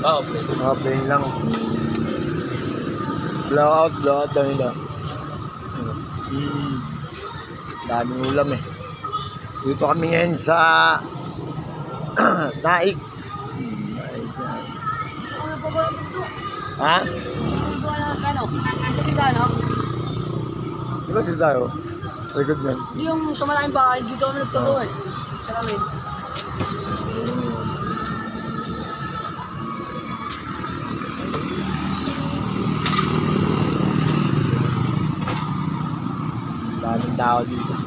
Oo, plain. Plain lang. Blowout daw nila. Daming ulam eh. Dito kami ngayon sa Naik. Naik yan. Ha? Diba dito tayo? Sa likod niyan. Yung sa malaking bahay, dito kami nagturo eh. Sa namin. Daming tao dito.